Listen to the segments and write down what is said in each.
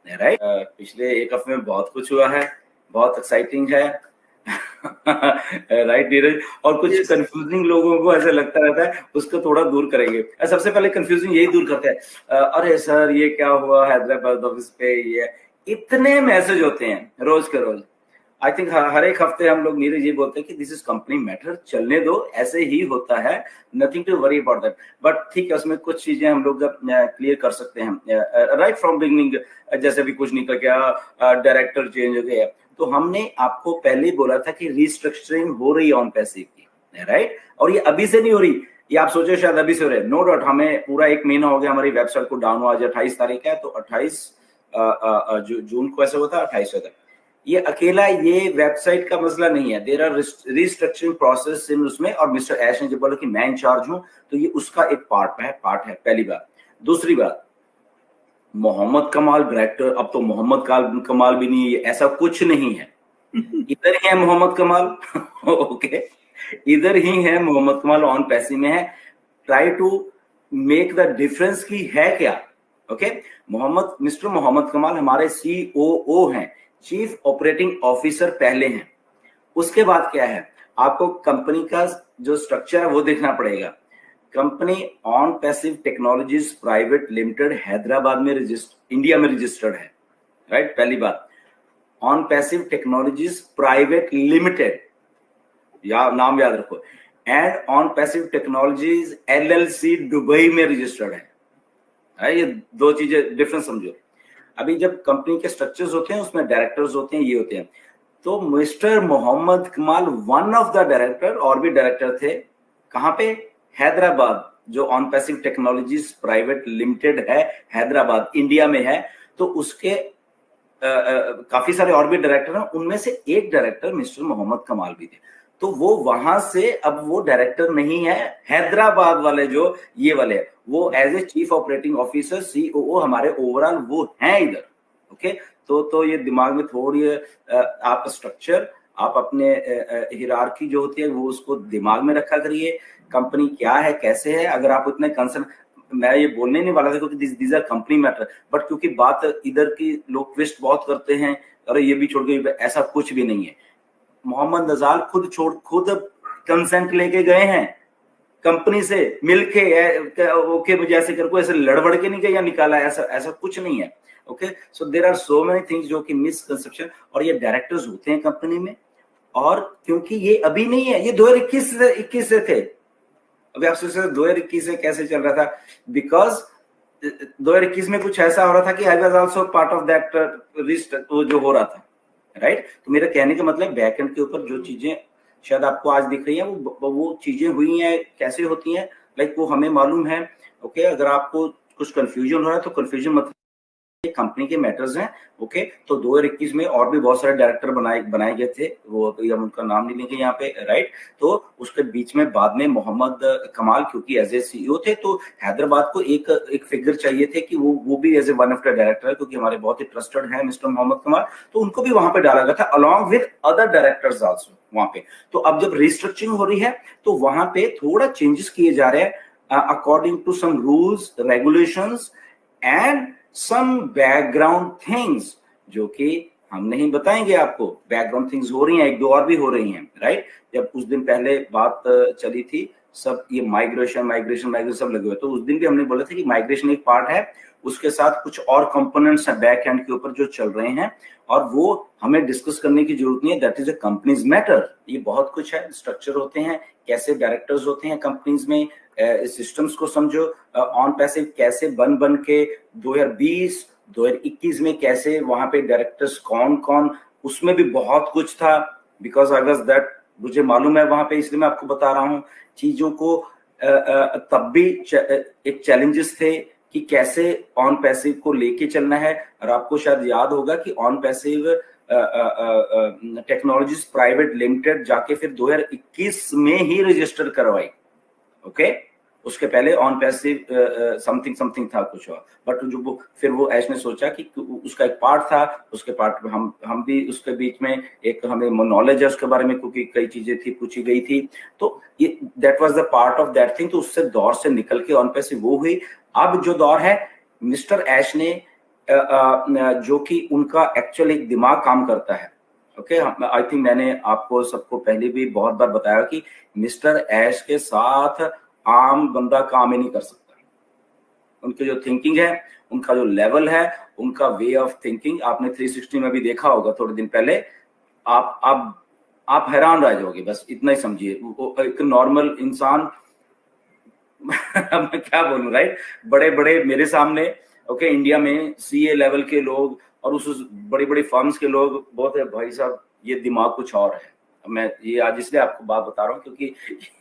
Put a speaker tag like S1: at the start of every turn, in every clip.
S1: Right. पिछले एक हफ्ते में बहुत कुछ हुआ है, बहुत एक्साइटिंग है। राइट नीरज, और कुछ कंफ्यूजिंग लोगों को ऐसा लगता रहता है, उसको थोड़ा दूर करेंगे। सबसे पहले कंफ्यूजिंग यही दूर करते हैं, अरे सर ये क्या हुआ हैदराबाद ऑफिस पे, ये इतने मैसेज होते हैं रोज के रोज। आई थिंक हर एक हफ्ते हम लोग नीरज ये बोलते हैं कि दिस इज कंपनी मैटर, चलने दो, ऐसे ही होता है, nothing to worry about that. But ठीक है, उसमें कुछ चीजें हम लोग क्लियर कर सकते हैं राइट फ्रॉम बिगनिंग। जैसे भी कुछ निकल गया, डायरेक्टर चेंज हो गया, तो हमने आपको पहले ही बोला था कि रिस्ट्रक्चरिंग हो रही है ऑन पैसिव की, राइट। और ये अभी से नहीं हो रही, ये आप सोचो शायद अभी से हो रहे हैं, नो डाउट। हमें पूरा एक महीना हो गया हमारी वेबसाइट को डाउन हुआ, आज 28 तारीख है, तो 28 जून को ऐसा हुआ था, 28 हुआ था। ये अकेला ये वेबसाइट का मसला नहीं है, there are restructuring process in उसमें, और मिस्टर ऐश ने जब बोला कि मैं इंचार्ज हूं, तो ये उसका एक पार्ट है, पहली बात। दूसरी बात, मोहम्मद कमाल डायरेक्टर, अब तो मोहम्मद कमाल भी नहीं है, ऐसा कुछ नहीं है। इधर ही है मोहम्मद कमाल ओके, इधर ही है मोहम्मद कमाल, ऑन पैसिव में है। Try to make the difference की है क्या, ओके। मिस्टर मोहम्मद कमाल हमारे COO हैं, चीफ ऑपरेटिंग ऑफिसर पहले हैं। उसके बाद क्या है, आपको कंपनी का जो स्ट्रक्चर है वो देखना पड़ेगा। Company on passive technologies private limited Hyderabad में इंडिया में रजिस्टर्ड है, राइट। पहली बात, on passive technologies private limited, या नाम याद रखो, and on passive technologies LLC Dubai में रजिस्टर्ड है। ये दो चीजें डिफरेंस समझो। अभी जब कंपनी के स्ट्रक्चर्स होते हैं उसमें डायरेक्टर्स होते हैं, ये होते हैं, तो मिस्टर मोहम्मद कमाल वन ऑफ द डायरेक्टर, और भी डायरेक्टर थे, कहां पे, हैदराबाद, जो on passive technologies private limited है, हैदराबाद इंडिया में है। तो उसके काफी सारे और भी डायरेक्टर हैं, उनमें से एक डायरेक्टर मिस्टर मोहम्मद कमाल भी थे। तो वो वहां से अब वो डायरेक्टर नहीं है, हैदराबाद वाले जो ये वाले, वो as a chief operating officer COO हमारे ओवरऑल वो हैं इधर, ओके। तो ये दिमाग में थोड़ी आप स्ट्रक्चर, आप अपने हिरार्की जो होती है वो उसको दिमाग में रखा करिए। कंपनी क्या है, कैसे है, अगर आप इतने कंसर्न, मैं ये बोलने नहीं वाला था क्योंकि this are company matter, but क्योंकि बात इधर की लोग ट्विस्ट बहुत करते हैं, अरे ये भी छोड़ के, ऐसा कुछ भी नहीं है। मोहम्मद नजाल खुद कंसेंट लेके गए हैं कंपनी से मिलके, ओके मुझे ऐसे करके, ऐसे लड़बड़ के नहीं गया या निकाला, ऐसा कुछ नहीं है, okay. So there are so many things जो कि मिसकंसेप्शन, और ये डायरेक्टर्स होते हैं कंपनी में, और क्योंकि ये अभी नहीं है, ये 2021 से थे। अभी आप सोच रहे 2021 से कैसे चल रहा था, बिकॉज 2021 में कुछ ऐसा हो रहा था कि I was also part of that list, जो हो रहा था, राइट। तो मेरा कहने का मतलब बैकएंड के ऊपर जो चीजें शायद आपको आज दिख रही है, वो चीजें हुई हैं, कैसे होती हैं, लाइक वो हमें मालूम है, ओके। अगर आपको कुछ कंफ्यूजन हो रहा है तो कंफ्यूजन मत, कंपनी के मैटर्स हैं, ओके। तो 2021 में और भी बहुत सारे डायरेक्टर बनाए गए थे, वो हम उनका नाम नहीं लेंगे यहाँ पे, राइट। तो उसके बीच में बाद में मोहम्मद कमाल, क्योंकि एज ए CEO थे, तो हैदराबाद को एक फिगर चाहिए थे कि वो भी as a one of the director, क्योंकि हमारे बहुत ही ट्रस्टेड है मिस्टर मोहम्मद कमाल, तो उनको भी वहां पे डाला गया था along with other directors also वहां पे। तो अब जब रिस्ट्रक्चरिंग हो रही है तो वहां पे थोड़ा चेंजेस किए जा रहे हैं according to some rules regulations and some background things, जो कि हम नहीं बताएंगे आपको। बैकग्राउंड थिंग्स हो रही हैं, एक दो और भी हो रही हैं, राइट। जब उस दिन पहले बात चली थी, सब ये माइग्रेशन सब लगे हुए, तो उस दिन भी हमने बोला था कि माइग्रेशन एक पार्ट है, उसके साथ कुछ और कंपोनेंट्स हैं बैक एंड के ऊपर जो चल रहे हैं, और वो हमें डिस्कस करने की जरूरत नहीं है, that is a companies matter. ये बहुत कुछ है, स्ट्रक्चर होते हैं, कैसे डायरेक्टर्स होते हैं कंपनीज में, सिस्टम्स को समझो, ऑन पैसिव कैसे बन के 2020 2021 में कैसे वहां पे डायरेक्टर्स कौन, उसमें भी बहुत कुछ था, बिकॉज आई वाज दैट, मुझे मालूम है वहां पे, इसलिए मैं आपको बता रहा हूँ चीजों को। तब भी एक चैलेंजेस थे कि कैसे ऑन पैसिव को लेके चलना है, और आपको शायद याद होगा कि on passive technologies private limited जाके फिर 2021 में ही रजिस्टर करवाई, ओके। उसके पहले ऑन पैसिव समथिंग था कुछ और, बट जो फिर वो ऐश ने सोचा कि उसका एक पार्ट था, उसके पार्ट में हम भी उसके बीच में एक हमें नॉलेज है उसके बारे में, क्योंकि कई चीजें थी पूछी गई थी, तो ये that was the part of that thing. तो उससे दौर से निकल के ऑन पैसिव वो हुई। अब जो दौर है, मिस्टर ऐश ने जो कि उनका एक्चुअल एक दिमाग काम करता है। ओके, आई थिंक मैंने आपको सबको पहले भी बहुत बार बताया कि मिस्टर ऐश के साथ आम बंदा काम ही नहीं कर सकता। उनकी जो थिंकिंग है, उनका जो लेवल है, उनका वे ऑफ थिंकिंग, आपने 360 में भी देखा होगा थोड़े दिन पहले, आप हैरान रह जाओगे। बस इतना ही समझिए, एक नॉर्मल इंसान मैं क्या बोलूं, राइट? बड़े बड़े मेरे सामने, ओके, इंडिया में सीए लेवल के लोग और उस बड़ी बड़ी फर्म्स के लोग बहुत है भाई साहब, ये दिमाग कुछ और है। मैं ये आज इसलिए आपको बात बता रहा हूँ क्योंकि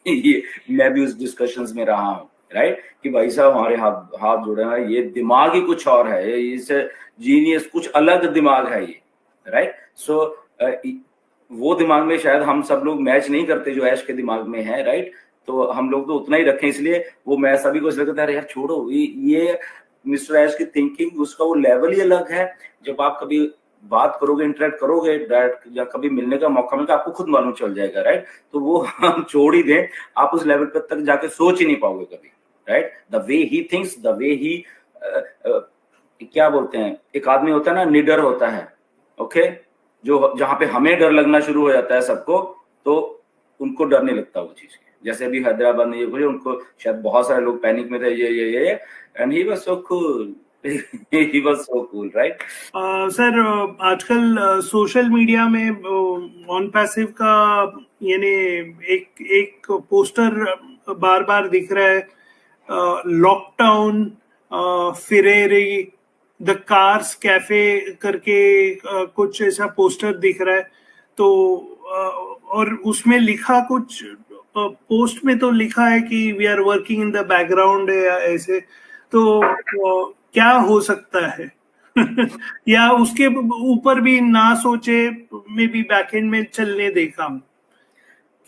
S1: ये मैं भी उस डिस्कशंस में रहा हूँ, राइट? कि भाई साहब हमारे हाथ हाथ जुड़े हैं, ये दिमाग ही कुछ और है, इसे जीनियस कुछ अलग दिमाग है ये, राइट? सो वो दिमाग में शायद हम सब लोग मैच नहीं करते जो ऐश के दिमाग में है, राइट? तो हम लोग तो उतना ही रखें, इसलिए वो मैं सभी को इसलिए कहता है यार छोड़ो, ये मिस्टर ऐश की थिंकिंग, उसका वो लेवल ही अलग है। जब आप कभी बात करोगे, इंटरेक्ट करोगे डायरेक्ट, या कभी मिलने का मौका मिलेगा, आपको खुद मालूम चल जाएगा, राइट? तो वो हम छोड़ ही दें, आप उस लेवल पर तक जाके सोच ही नहीं पाओगे कभी, right? The way he thinks, the way he क्या बोलते हैं, एक आदमी होता है ना, निडर होता है, ओके, जो जहां पे हमें डर लगना शुरू हो जाता है सबको, तो उनको डर नहीं लगता वो चीज। जैसे अभी हैदराबाद में ये हुए, उनको शायद बहुत सारे लोग पैनिक में थे, ये and he was so cool, he was so cool, right?
S2: Sir, आजकल सोशल मीडिया में ऑन पैसिव का यानी एक पोस्टर बार बार दिख रहा है, लॉकडाउन फिरेरी द कार्स कैफे करके कुछ ऐसा पोस्टर दिख रहा है। तो और उसमें लिखा कुछ, पोस्ट में तो लिखा है कि we are working in the background या ऐसे, तो क्या हो सकता है? या उसके ऊपर भी ना सोचे, मे बी बैकएंड में चलने दे काम,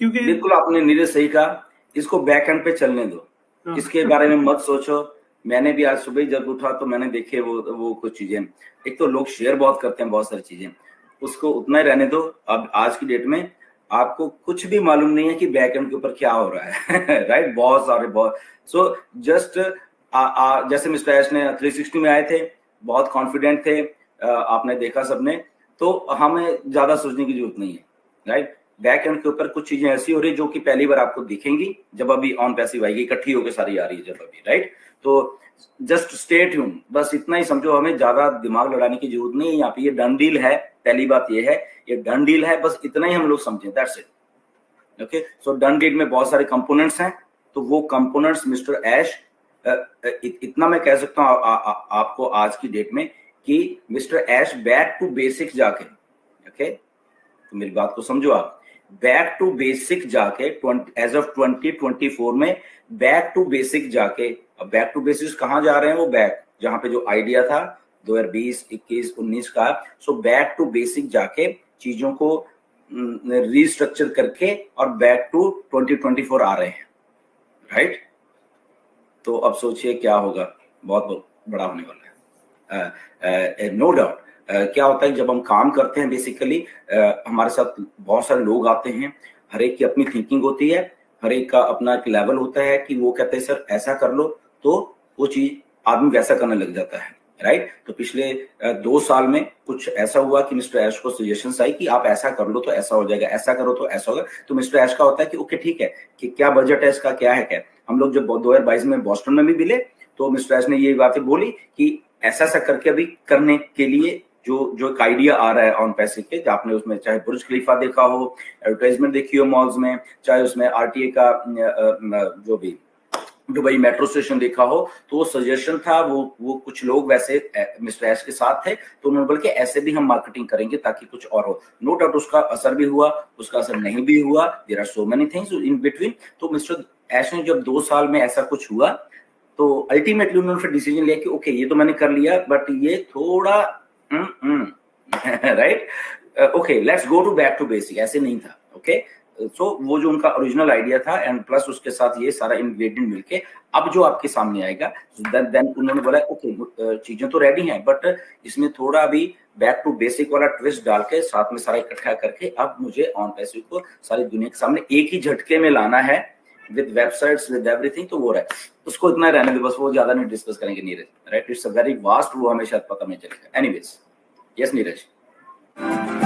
S2: क्योंकि
S1: बिल्कुल आपने नीरज सही कहा, इसको बैकएंड पे चलने दो, इसके बारे में मत सोचो। मैंने भी आज सुबह जब उठा तो मैंने देखे वो कुछ चीजें, एक तो लोग शेयर बहुत करते हैं बहुत सारी चीजें, उसको उतना ही रहने दो। अब आज की डेट में आपको कुछ भी मालूम नहीं है कि बैकएंड के ऊपर क्या हो रहा है राइट? बहुत सारे बहुत, सो जस्ट जैसे मिस्टर ऐश ने 360 में आए थे, बहुत कॉन्फिडेंट थे, आपने देखा सबने, तो हमें ज्यादा सोचने की जरूरत नहीं है, राइट? बैक एंड के ऊपर कुछ चीजें ऐसी हो रही जो कि पहली बार आपको दिखेंगी जब अभी ऑन पैसिव आएगी, इकट्ठी होकर सारी आ रही है जब अभी, राइट? तो जस्ट स्टे ट्यून, बस इतना ही समझो, हमें ज्यादा दिमाग लड़ाने की जरूरत नहीं है। यहाँ पे ये डन डील है, पहली बात ये है, ये डन डील है, बस इतना ही हम लोग समझें, that's it. Okay, so done deal में बहुत सारे कंपोनेंट्स हैं, तो वो कंपोनेंट्स मिस्टर ऐश, इतना मैं कह सकता हूँ आपको आज की डेट में कि mister Ash back to basic जाके, ओके, तो मेरी बात को समझो आप, बैक टू बेसिक जाके एज ऑफ 2024 में बैक टू बेसिक जाके, अब बैक टू बेसिक कहां जा रहे हैं? वो बैक जहां पे जो आइडिया था 2020, 21, 19 का, सो बैक टू बेसिक जाके चीजों को रीस्ट्रक्चर करके और बैक टू 2024 आ रहे हैं, राइट? तो अब सोचिए क्या होगा, बहुत बड़ा होने वाला है, नो डाउट। क्या होता है जब हम काम करते हैं, बेसिकली हमारे साथ बहुत सारे लोग आते हैं, हर एक की अपनी थिंकिंग होती है, हर एक का अपना एक लेवल होता है कि वो कहते हैं सर ऐसा कर लो, तो वो चीज आदमी वैसा करने लग जाता है, राइट? तो पिछले 2 साल में कुछ ऐसा हुआ कि मिस्टर ऐश को सजेशंस आई कि आप ऐसा कर लो तो ऐसा हो जाएगा, ऐसा करो तो ऐसा होगा। तो मिस्टर ऐश का होता है कि ओके ठीक है, कि क्या बजट है इसका, क्या है क्या। हम लोग जब 2022 में बॉस्टन में भी मिले तो मिस्टर ऐश ने ये बातें बोली कि ऐसा ऐसा करके अभी करने के लिए जो एक आइडिया आ रहा है ऑन पैसिव के, आपने उसमें चाहे बुर्ज खलीफा देखा हो, एडवर्टाइजमेंट देखी हो मॉल्स में, चाहे उसमें आरटीए का जो भी दुबई मेट्रो स्टेशन देखा हो, तो वो सजेशन था, वो कुछ लोग वैसे मिस्टर ऐश के साथ थे, तो उन्होंने बोला कि ऐसे भी हम मार्केटिंग करेंगे ताकि कुछ और हो। नो डाउट उसका असर भी हुआ, उसका असर नहीं भी हुआ, there are so many things in between. तो मिस्टर ऐश ने जब 2 साल में ऐसा कुछ हुआ, तो अल्टीमेटली उन्होंने फिर डिसीजन लिया कि ओके ये तो मैंने कर लिया, बट ये थोड़ा right, okay let's go to back to basic, ऐसे नहीं था, ओके। सो वो जो उनका ओरिजिनल आइडिया था एंड प्लस उसके साथ ये सारा इंग्रेडिएंट मिलके अब जो आपके सामने आएगा, देन उन्होंने बोला ओके चीजें तो रेडी हैं, बट इसमें थोड़ा भी बैक टू बेसिक वाला ट्विस्ट डाल के साथ में सारा इकट्ठा करके अब मुझे ऑन पैसिव को सारी दुनिया के सामने एक ही झटके में लाना है, विद वेबसाइट्स विद एवरीथिंग, तो वो रहा है, उसको इतना रहने दो बस, वो ज्यादा नहीं डिस्कस करेंगे Neeraj, right? It's a very vast, वो हमें शायद पता नहीं चलेगा। Anyways, yes Neeraj.